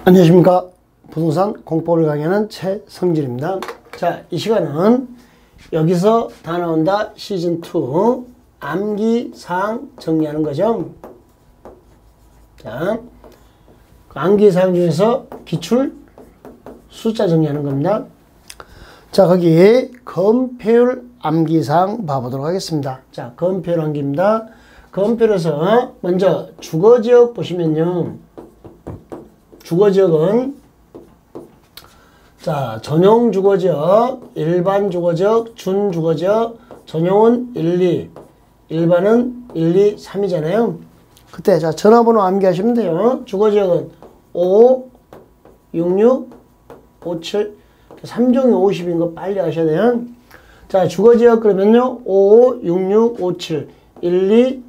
안녕하십니까. 부동산 공법을 강의하는 최성진입니다. 자, 이 시간은 여기서 다 나온다 시즌2 암기사항 정리하는 거죠. 자, 암기사항 중에서 기출 숫자 정리하는 겁니다. 자, 거기 검표율 암기사항 봐보도록 하겠습니다. 자, 검표율 암기입니다. 검표율에서 먼저 주거지역 보시면요. 주거지역은 자, 전용 주거지역, 일반 주거지역, 준 주거지역, 전용은 1, 2, 일반은 1, 2, 3이잖아요. 그때 자, 전화번호 암기하시면 돼요. 주거지역은 5, 66, 57, 3종이 50인 거 빨리 하셔야 돼요. 자, 주거지역 그러면요. 5, 66, 57, 1, 2,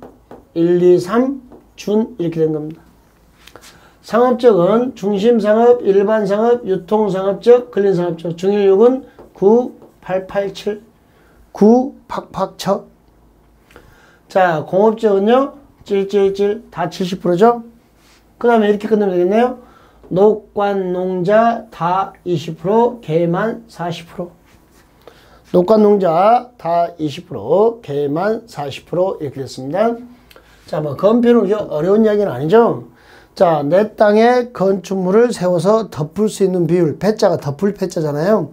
1, 2, 3, 준 이렇게 된 겁니다. 상업적은 중심상업, 일반상업, 유통상업적, 근린상업적. 중일육은 9, 8, 8, 7, 9, 팍팍 쳐. 자, 공업적은요. 찔찔찔 다 70%죠. 그 다음에 이렇게 끝내면 되겠네요. 녹관, 농자 다 20%, 개만 40%. 녹관, 농자 다 20%, 개만 40% 이렇게 됐습니다. 자, 뭐 건표는 어려운 이야기는 아니죠. 자, 내 땅에 건축물을 세워서 덮을 수 있는 비율, 패자가 덮을 패자잖아요.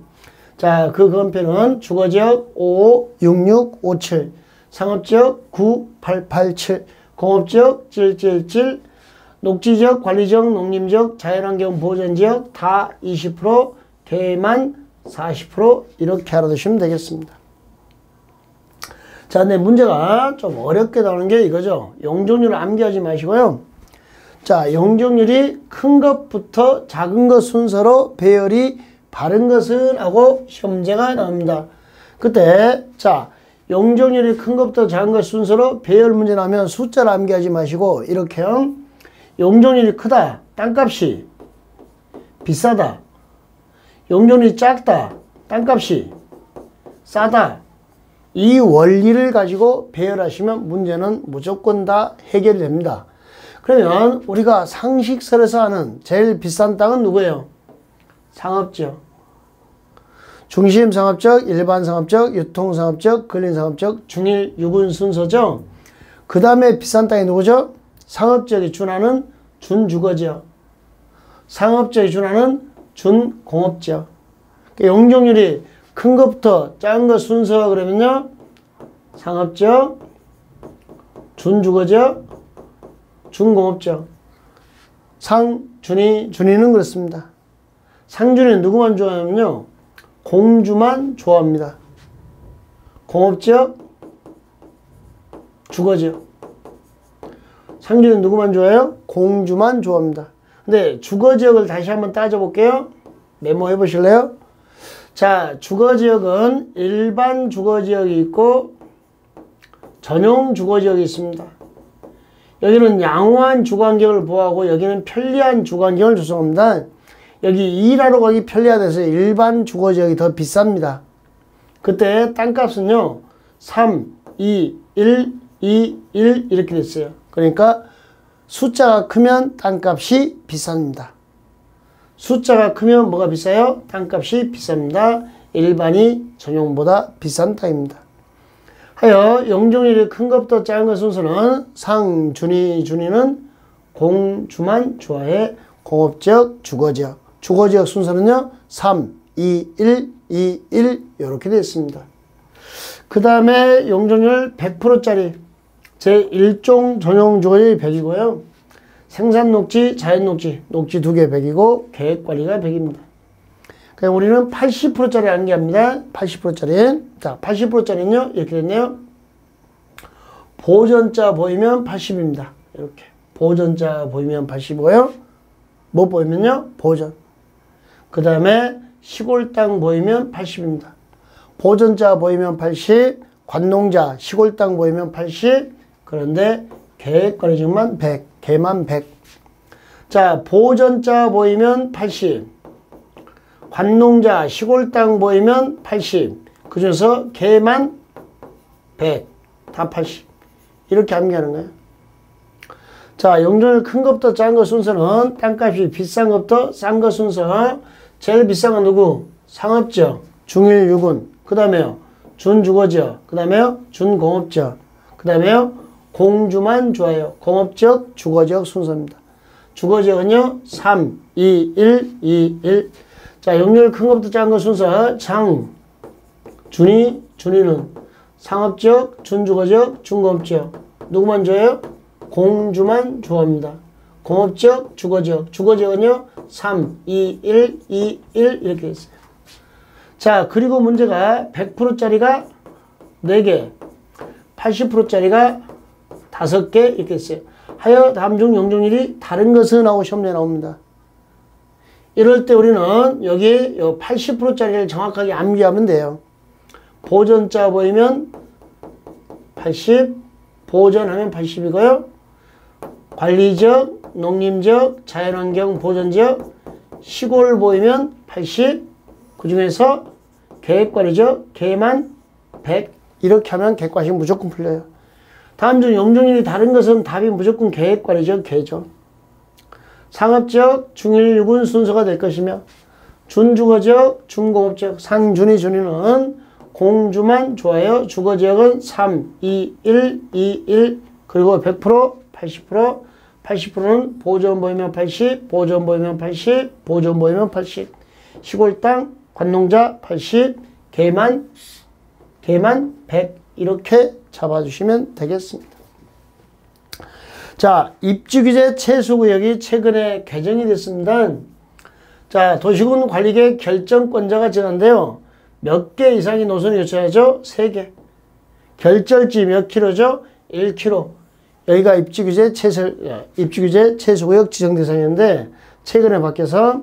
자, 그 건표는 주거지역 5, 66, 57, 상업지역 9, 8, 8, 7, 공업지역 777, 녹지지역, 관리지역, 농림지역, 자연환경 보전지역 다 20%, 개만 40% 이렇게 알아두시면 되겠습니다. 자, 근데 문제가 좀 어렵게 나오는 게 이거죠. 용적률을 암기하지 마시고요. 자, 용적률이 큰 것부터 작은 것 순서로 배열이 바른 것은 하고 시험 문제가 나옵니다. 그때 자, 용적률이 큰 것부터 작은 것 순서로 배열 문제 나오면 숫자를 암기하지 마시고 이렇게요. 용적률이 크다. 땅값이 비싸다. 용적률이 작다. 땅값이 싸다. 이 원리를 가지고 배열하시면 문제는 무조건 다 해결이 됩니다. 그러면 우리가 상식설에서 하는 제일 비싼 땅은 누구예요? 상업지역. 중심 상업적, 일반 상업적, 유통 상업적, 근린 상업적, 중일, 유분 순서죠. 그 다음에 비싼 땅이 누구죠? 상업지역이 준하는 준주거지역. 상업지역이 준하는 준공업지역. 용적률이 큰 것부터 작은 것 순서가 그러면요. 상업지역, 준주거지역, 준공업지역. 상준이, 준이는 그렇습니다. 상준이는 누구만 좋아하냐면요. 공주만 좋아합니다. 공업지역, 주거지역. 상준이는 누구만 좋아해요? 공주만 좋아합니다. 근데 주거지역을 다시 한번 따져볼게요. 메모해 보실래요? 자, 주거지역은 일반 주거지역이 있고 전용 주거지역이 있습니다. 여기는 양호한 주거환경을 보호하고 여기는 편리한 주거환경을 조성합니다. 여기 일하러 가기 편리하대서 일반 주거지역이 더 비쌉니다. 그때 땅값은요. 3, 2, 1, 2, 1 이렇게 됐어요. 그러니까 숫자가 크면 땅값이 비쌉니다. 숫자가 크면 뭐가 비싸요? 땅값이 비쌉니다. 일반이 전용보다 비싼 땅입니다. 하여 용적률이 큰 것부터 작은 것 순서는 상, 준이, 준이는 공주만 좋아해. 공업지역, 주거지역. 주거지역 순서는요. 3, 2, 1, 2, 1 이렇게 되어 있습니다. 그 다음에 용적률 100%짜리 제1종 전용 주거지역이 100이고요. 생산녹지, 자연녹지, 녹지 2개 100이고 계획관리가 100입니다. 그냥 우리는 80%짜리 암기합니다. 80%짜리. 자, 80%짜리는요. 이렇게 됐네요. 보전자 보이면 80입니다. 이렇게. 보전자 보이면 80이고요. 뭐 보이면요? 보전. 그 다음에 시골 땅 보이면 80입니다. 보전자 보이면 80, 관농자, 시골 땅 보이면 80, 그런데 계획관리지역만 100, 개만 100. 자, 보전자 보이면 80. 관농자, 시골 땅 보이면 80. 그 중에서 개만 100. 다 80. 이렇게 암기하는 거예요. 자, 용적률 큰 것부터 작은 것 순서는 땅값이 비싼 것부터 싼 것 순서. 제일 비싼 건 누구? 상업지역, 중일 유군. 그 다음에요, 준주거지역. 그 다음에요, 준공업지역. 그 다음에요, 공주만 좋아요. 공업지역, 주거지역 순서입니다. 주거지역은요, 3, 2, 1, 2, 1. 자, 용적률 큰 것부터 작은 것 순서. 장, 준이, 준이는 상업지역, 준주거지역, 준공업지역. 누구만 좋아요? 공주만 좋아합니다. 공업지역, 주거지역. 주거지역은요, 3, 2, 1, 2, 1 이렇게 있어요. 자, 그리고 문제가 100%짜리가 4개, 80%짜리가 5개 이렇게 있어요. 하여 다음 중 용적률이 다른 것은 하고 시험에 나옵니다. 이럴 때 우리는 여기 80%짜리를 정확하게 암기하면 돼요. 보전자 보이면 80, 보전하면 80이고요. 관리지역, 농림지역, 자연환경 보전지역, 시골 보이면 80, 그 중에서 계획관리지역, 계만 100 이렇게 하면 객관식 무조건 풀려요. 다음 중 용적률이 다른 것은 답이 무조건 계획관리지역, 계죠. 상업지역, 중일, 유군 순서가 될 것이며 준주거지역, 준공업지역, 상준이, 준이는 공주만 좋아요. 주거지역은 3, 2, 1, 2, 1 그리고 100%, 80%, 80%는 보전 보이면 80, 보전 보이면 80, 보전 보이면 80 시골 땅, 관농자 80, 계만 100 이렇게 잡아주시면 되겠습니다. 자, 입지규제 최소구역이 최근에 개정이 됐습니다. 자, 도시군 관리계획 결정권자가 정한데요. 몇 개 이상의 노선을 요청하죠? 3개. 결절지 몇 킬로죠? 1km. 여기가 입지규제 최소구역 지정 대상이었는데 최근에 바뀌어서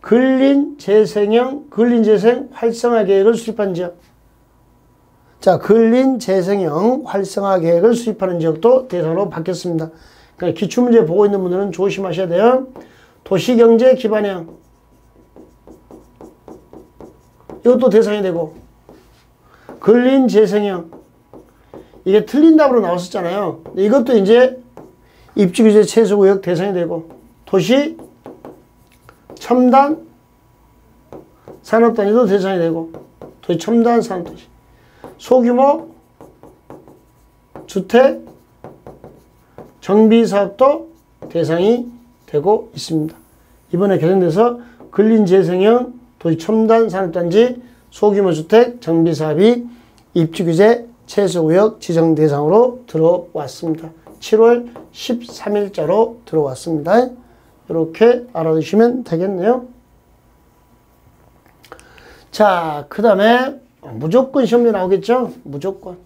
근린재생형 근린재생 활성화 계획을 수립한 지역. 자, 근린재생형 활성화 계획을 수립하는 지역도 대상으로 바뀌었습니다. 그러니까 기출문제 보고 있는 분들은 조심하셔야 돼요. 도시경제 기반형 이것도 대상이 되고 근린재생형 이게 틀린 답으로 나왔었잖아요. 이것도 이제 입지규제 최소구역 대상이 되고 도시 첨단 산업단지도 대상이 되고 도시 첨단 산업단지 소규모 주택 정비사업도 대상이 되고 있습니다. 이번에 개정돼서 근린재생형 도시 첨단 산업단지 소규모 주택 정비사업이 입지규제 최소구역 지정 대상으로 들어왔습니다. 7월 13일자로 들어왔습니다. 이렇게 알아두시면 되겠네요. 자, 그 다음에 무조건 시험에 나오겠죠? 무조건.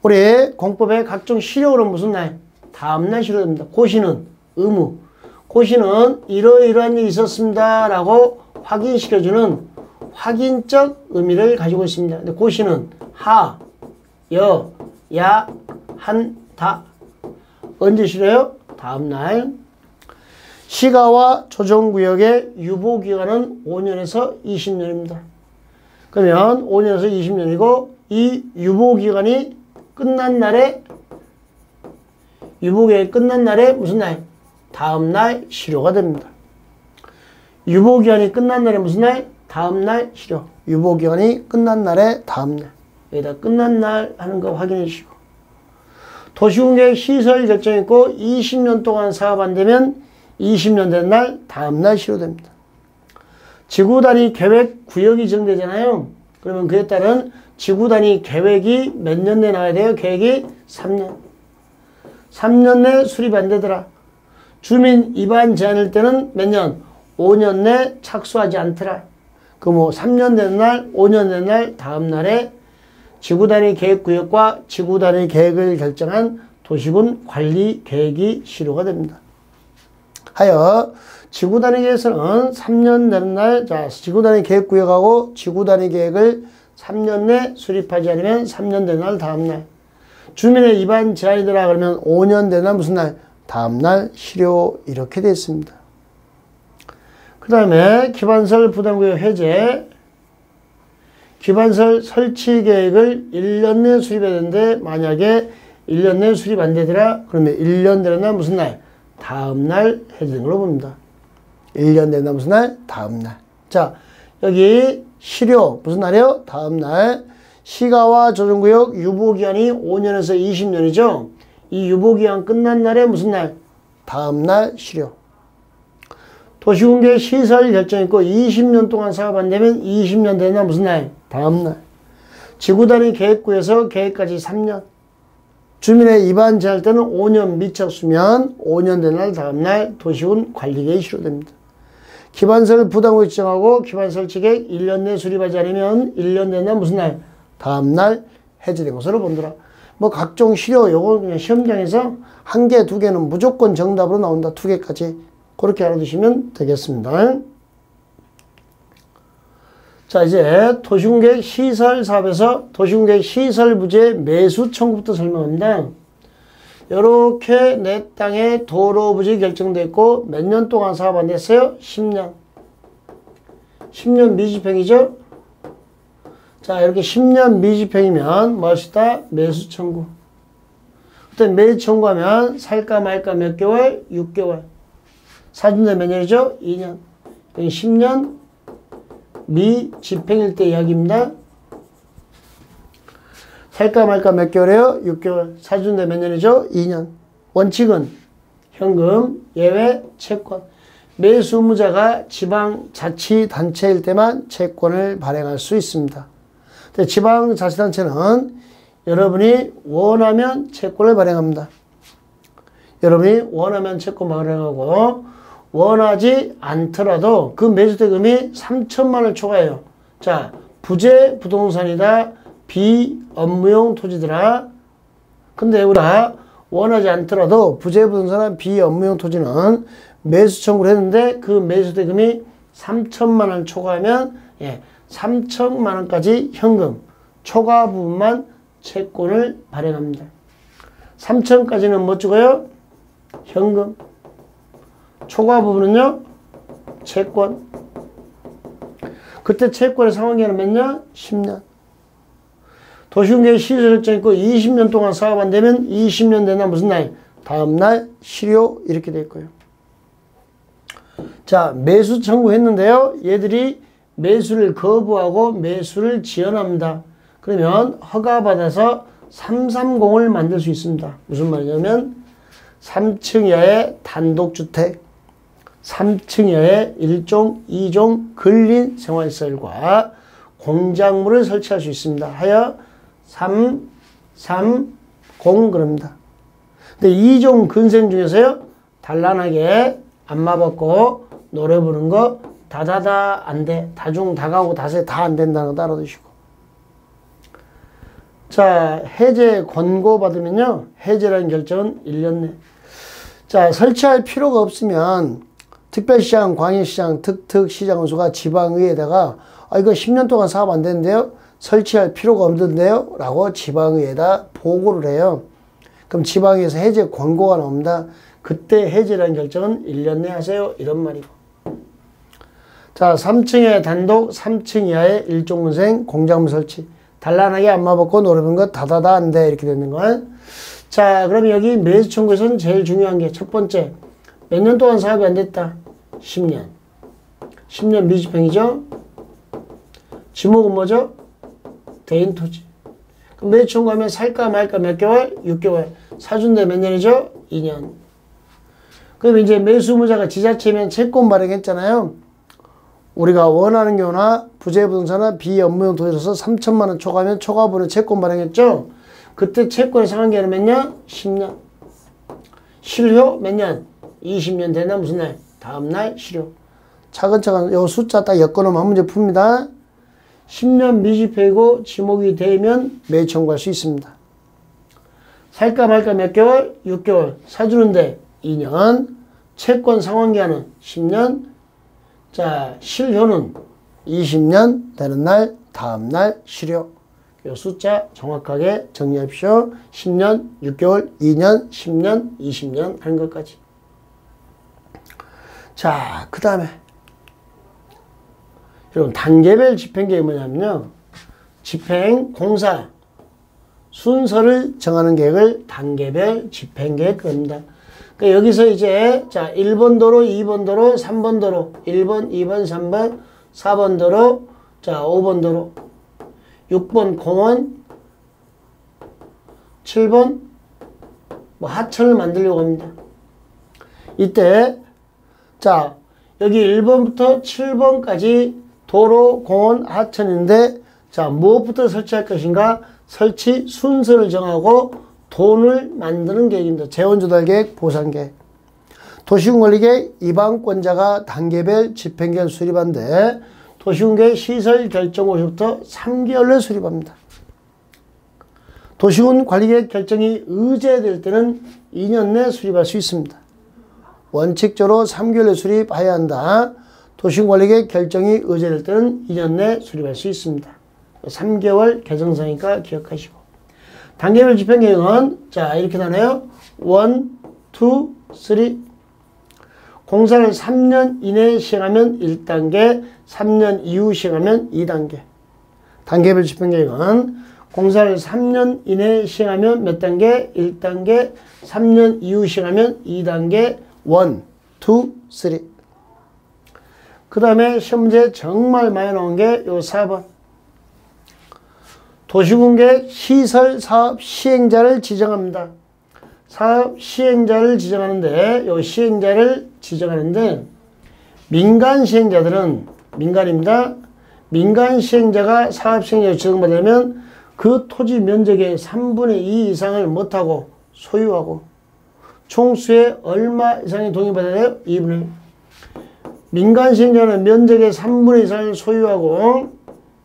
우리 공법의 각종 시력으로 무슨 날? 다음날 시료됩니다. 고시는 의무. 고시는 이러이러한 일이 있었습니다 라고 확인시켜주는 확인적 의미를 가지고 있습니다. 근데 고시는 하, 여, 야, 한, 다. 언제 시료요? 다음날. 시가와 조정구역의 유보기간은 5년에서 20년입니다. 그러면 5년에서 20년이고 이 유보기간이 끝난 날에 유보기간이 끝난 날에 무슨 날? 다음날 실효가 됩니다. 유보기간이 끝난 날에 무슨 날? 다음날 실효. 유보기간이 끝난 날에 다음날. 여기다 끝난 날 하는 거 확인해 주시고 도시공계획 시설 결정 있고 20년 동안 사업 안 되면 20년 된 날 다음날 실효됩니다. 지구단위 계획 구역이 지정되잖아요. 그러면 그에 따른 지구단위 계획이 몇 년 내에 나와야 돼요? 계획이 3년. 3년 내 수립 안 되더라. 주민 입안 제한일 때는 몇 년? 5년 내 착수하지 않더라. 그 뭐 3년 된 날, 5년 된 날, 다음 날에 지구단위 계획구역과 지구단위 계획을 결정한 도시군 관리 계획이 실효가 됩니다. 하여 지구단위 계획에서는 3년 되는 날, 자, 지구단위 계획구역하고 지구단위 계획을 3년 내 수립하지 않으면 3년 된 날, 다음 날. 주민의 입안 제한이더라 그러면 5년 된 날, 무슨 날? 다음 날 실효 이렇게 되어 있습니다. 그 다음에 기반설 부담구역 해제. 기반설 설치 계획을 1년 내에 수립해야 되는데 만약에 1년 내에 수립 안 되더라. 그러면 1년 되는 날 무슨 날? 다음 날 해지는 걸로 봅니다. 1년 되는 날 무슨 날? 다음 날. 자, 여기 실효 무슨 날이요? 다음 날. 시가와 조정구역 유보기한이 5년에서 20년이죠. 이 유보기한 끝난 날에 무슨 날? 다음 날 실효. 도시공개 시설 결정 있고 20년 동안 사업 안 되면 20년 되는 날 무슨 날? 다음 날. 지구단위 계획구에서 계획까지 3년. 주민의 입안 제할 때는 5년 미착수면 5년 된 날 다음 날 도시군 관리계획이 실효됩니다. 기반설 부담금액 지정하고 기반 설치계획 1년 내에 수립하지 않으면 1년 된 날 무슨 날? 다음 날 해제된 것으로 본더라. 뭐 각종 실효 요거 그냥 시험장에서 한 개, 두 개는 무조건 정답으로 나온다. 두 개까지 그렇게 알아두시면 되겠습니다. 자, 이제 도시공개획 시설 사업에서 도시공개획 시설 부재 매수 청구부터 설명합니다. 이렇게 내 땅에 도로 부지 결정됐고 몇 년 동안 사업 안 됐어요? 10년. 10년 미집행이죠? 자, 이렇게 10년 미집행이면 뭐 할 수 있다? 매수 청구. 그때 매수 청구하면 살까 말까 몇 개월? 6개월. 사준대 몇 년이죠? 2년. 여기 10년 미집행일 때 이야기입니다. 살까 말까 몇 개월이에요? 6개월. 사준대 몇 년이죠? 2년. 원칙은 현금, 예외, 채권. 매수 의무자가 지방자치단체일 때만 채권을 발행할 수 있습니다. 근데 지방자치단체는 여러분이 원하면 채권을 발행합니다. 여러분이 원하면 채권 발행하고 원하지 않더라도 그 매수대금이 3천만 원을 초과해요. 자, 부재 부동산이다. 비업무용 토지더라. 근데 우리가 원하지 않더라도 부재 부동산이나 비업무용 토지는 매수 청구를 했는데 그 매수대금이 3천만 원 초과하면 3천만 원까지 현금 초과 부분만 채권을 발행합니다. 3천까지는 뭐 찍어요? 현금. 초과 부분은요? 채권. 그때 채권의 상환기간은 몇 년? 10년. 도시공개획 시설 결정 있고 20년 동안 사업 안 되면 20년 되나 무슨 날? 다음 날 실효 이렇게 될 거예요. 자, 매수 청구했는데요. 얘들이 매수를 거부하고 매수를 지연합니다. 그러면 허가받아서 330을 만들 수 있습니다. 무슨 말이냐면 3층 이하의 단독주택, 3층 이하의 1종, 2종 근린 생활시설과 공작물을 설치할 수 있습니다. 하여 330 그럽니다. 근데 2종 근생 중에서요. 단란하게 안마 받고 노래 부르는 거 다다다 안 돼. 다중 다가고 다세 다 안 된다는 거 따라 두시고. 자, 해제 권고 받으면요. 해제라는 결정은 1년 내. 자, 설치할 필요가 없으면 특별시장, 광역시장, 특특시장 원수가 지방의회에다가 이거 10년 동안 사업 안 되는데요. 설치할 필요가 없는데요. 라고 지방의회에다 보고를 해요. 그럼 지방에서 해제 권고가 나옵니다. 그때 해제라는 결정은 1년 내 하세요. 이런 말이고. 자, 3층에 단독, 3층 이하의 일종근생 공작물 설치. 단란하게 안마 받고 노래 부르는 거 다다다 안 돼. 이렇게 되는 거. 자, 그럼 여기 매수 청구에서는 제일 중요한 게 첫 번째. 몇 년 동안 사업이 안 됐다? 10년. 10년 미집행이죠? 지목은 뭐죠? 대인 토지. 그럼 매수 청구하면 살까 말까 몇 개월? 6개월. 사준대 몇 년이죠? 2년. 그럼 이제 매수 의무자가 지자체면 채권 발행했잖아요. 우리가 원하는 경우나 부재부동산이나 비업무용 토지로서 3천만 원 초과하면 초과분의 채권 발행했죠. 그때 채권의 상환기간은 몇 년? 10년. 실효 몇 년? 20년 되나 무슨 날? 다음 날 실효. 차근차근 요 숫자 딱 엮어놓으면 한 문제 풉니다. 10년 미집행이고 지목이 되면 매수 청구할 수 있습니다. 살까 말까 몇 개월? 6개월. 사주는데 2년. 채권 상환기간은 10년. 자, 실효는 20년 되는 날, 다음 날 실효. 이 숫자 정확하게 정리하십시오. 10년, 6개월, 2년, 10년, 20년 하는 것까지. 자, 그 다음에 여러분 단계별 집행계획이 뭐냐면요. 집행 공사 순서를 정하는 계획을 단계별 집행계획 겁니다. 그러니까 여기서 이제 자 1번 도로, 2번 도로, 3번 도로, 1번, 2번, 3번, 4번 도로, 자 5번 도로, 6번 공원, 7번 뭐 하천을 만들려고 합니다. 이때 자 여기 1번부터 7번까지 도로, 공원, 하천인데 자 무엇부터 설치할 것인가? 설치 순서를 정하고 돈을 만드는 계획입니다. 재원조달계획, 보상계획. 도시군관리계획 이방권자가 단계별 집행계획을 수립하는데 도시군계획 시설 결정 호시부터 3개월내 수립합니다. 도시군관리계획 결정이 의제될 때는 2년 내 수립할 수 있습니다. 원칙적으로 3개월 내 수립해야 한다. 도시군관리계획 결정이 의제될 때는 2년 내 수립할 수 있습니다. 3개월 개정사니까 기억하시고. 단계별 집행계획은 자 이렇게 나눠요. 1, 2, 3. 공사를 3년 이내에 시행하면 1단계, 3년 이후 시행하면 2단계. 단계별 집행계획은 공사를 3년 이내에 시행하면 몇 단계? 1단계, 3년 이후 시행하면 2단계, 1, 2, 3. 그 다음에 시험 문제 정말 많이 나온 게 요 4번. 도시군계획 시설 사업 시행자를 지정합니다. 사업 시행자를 지정하는데 요 시행자를 지정하는데 민간 시행자들은 민간입니다. 민간 시행자가 사업 시행자를 지정받으려면 그 토지 면적의 3분의 2 이상을 못하고 소유하고 총수의 얼마 이상의 동의 받아야 돼요? 2분의 1. 민간 시행자는 면적의 3분의 2 이상을 소유하고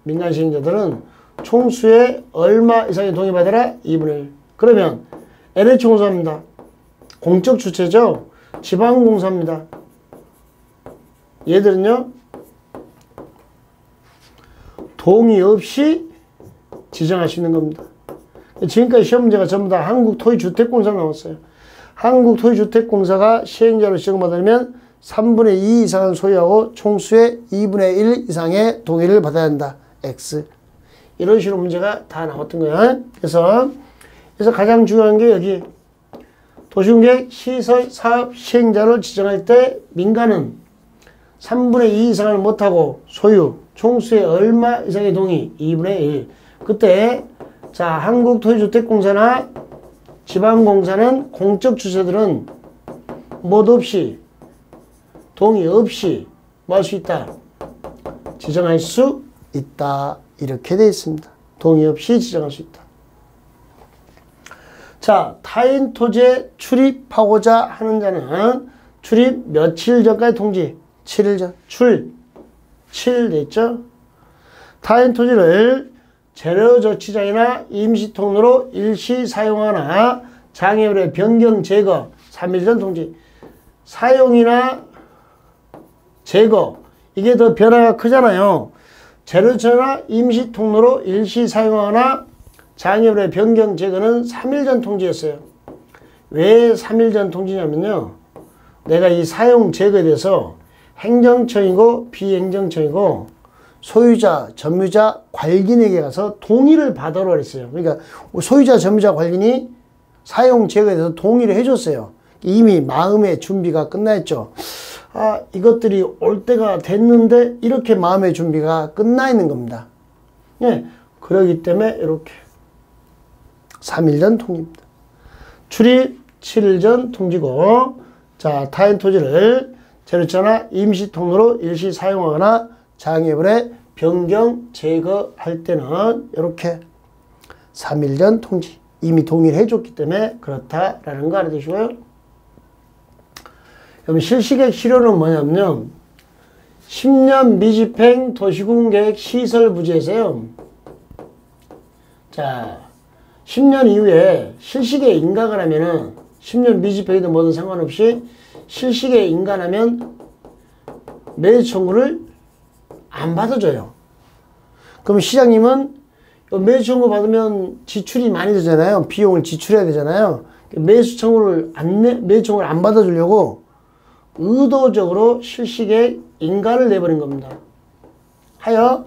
민간 시행자들은 총수의 얼마 이상의 동의 받아라? 2분의 1. 그러면 LH공사입니다. 공적 주체죠. 지방공사입니다. 얘들은요. 동의 없이 지정할 수 있는 겁니다. 지금까지 시험 문제가 전부 다 한국토지주택공사 나왔어요. 한국토지주택공사가 시행자로 지정받으면 3분의 2 이상을 소유하고 총수의 2분의 1 이상의 동의를 받아야 한다. X. 이런 식으로 문제가 다 나왔던 거야. 그래서 가장 중요한 게 여기 도시군계획 시설 사업 시행자를 지정할 때 민간은 3분의 2 이상을 못하고 소유, 총수의 얼마 이상의 동의 2분의 1. 그때 자 한국토지주택공사나 지방공사는 공적 주체들은 못 없이 동의 없이 뭐 할 수 있다? 지정할 수 있다. 이렇게 되어 있습니다. 동의 없이 지정할 수 있다. 자, 타인 토지에 출입하고자 하는 자는 출입 며칠 전까지 통지? 7일 전. 7일 됐죠? 타인 토지를 재료조치장이나 임시통로로 일시 사용하나 장애물의 변경 제거 3일 전 통지. 사용이나 제거 이게 더 변화가 크잖아요. 재료처나 임시통로로 일시 사용하거나 장애물의 변경 제거는 3일 전 통지였어요. 왜 3일 전 통지냐면요. 내가 이 사용 제거에 대해서 행정청이고 비행정청이고 소유자, 점유자, 관리인에게 가서 동의를 받으러 그랬어요. 그러니까 소유자, 점유자, 관리인이 사용 제거에 대해서 동의를 해줬어요. 이미 마음의 준비가 끝났죠. 아, 이것들이 올 때가 됐는데 이렇게 마음의 준비가 끝나 있는 겁니다. 예, 그러기 때문에 이렇게 3일 전 통지입니다. 출입 7일 전 통지고 자 타인 토지를 재료처나 임시통로로 일시 사용하거나 장애물의 변경 제거할 때는 이렇게 3일 전 통지. 이미 동의를 해줬기 때문에 그렇다라는 거 알아두시고요. 그럼 실시계획 실효는 뭐냐면요. 10년 미집행 도시군계획 시설부지에서요. 자, 10년 이후에 실시계획 인가가 나면은 10년 미집행이든 뭐든 상관없이 실시계획 인가하면 매수 청구를 안 받아줘요. 그럼 시장님은 매수 청구 받으면 지출이 많이 되잖아요. 비용을 지출해야 되잖아요. 매수 청구를 안 받아주려고 의도적으로 실시계획 인가를 내버린 겁니다. 하여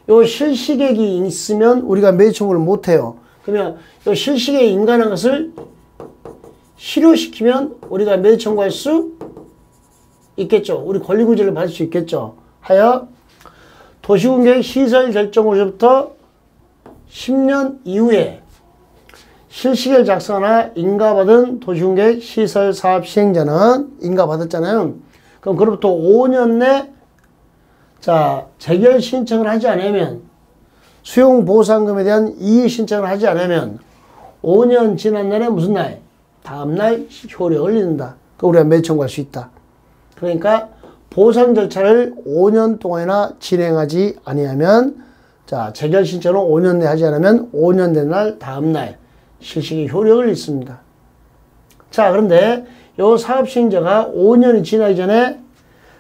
요 실시계획이 있으면 우리가 매수 청구를 못해요. 그러면 이 실식에 인가한 것을 실효시키면 우리가 매도 청구할 수 있겠죠. 우리 권리구제를 받을 수 있겠죠. 하여 도시군계획 시설 결정으로부터 10년 이후에 실시계를 작성하나 인가받은 도시군계획 시설 사업 시행자는 인가받았잖아요. 그럼 그로부터 5년 내 자, 재결 신청을 하지 않으면 수용보상금에 대한 이의 신청을 하지 않으면 5년 지난 날에 무슨 날? 다음날 효력을 잃는다. 그 우리가 매도 청구할 수 있다. 그러니까 보상 절차를 5년 동안이나 진행하지 아니하면 자, 재결 신청을 5년 내에 하지 않으면 5년 된 날 다음날 실식의 효력을 잃습니다. 자, 그런데 이 사업 시행자가 5년이 지나기 전에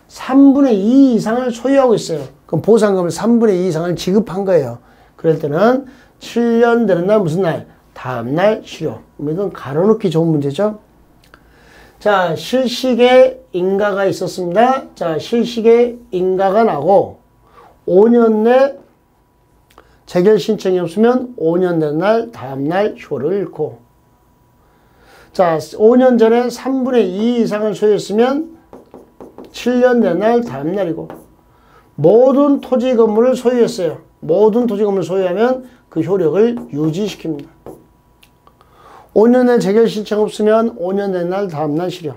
3분의 2 이상을 소유하고 있어요. 그럼 보상금을 3분의 2 이상을 지급한 거예요. 그럴 때는 7년 되는 날 무슨 날? 다음날 실효. 이건 가로놓기 좋은 문제죠. 자, 실식에 인가가 있었습니다. 자, 실식에 인가가 나고 5년 내 재결 신청이 없으면 5년 된 날 다음날 효를 잃고 자, 5년 전에 3분의 2 이상을 소유했으면 7년 된 날 다음날이고 모든 토지 건물을 소유했어요. 모든 토지 건물을 소유하면 그 효력을 유지시킵니다. 5년 내 재결 신청 없으면 5년 된 날 다음날 실효.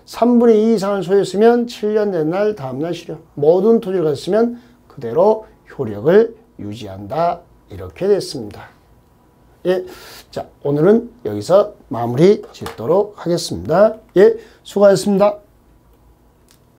3분의 2 이상을 소유했으면 7년 된 날 다음날 실효. 모든 토지를 가졌으면 그대로 효력을 유지한다. 이렇게 됐습니다. 예. 자, 오늘은 여기서 마무리 짓도록 하겠습니다. 예. 수고하셨습니다.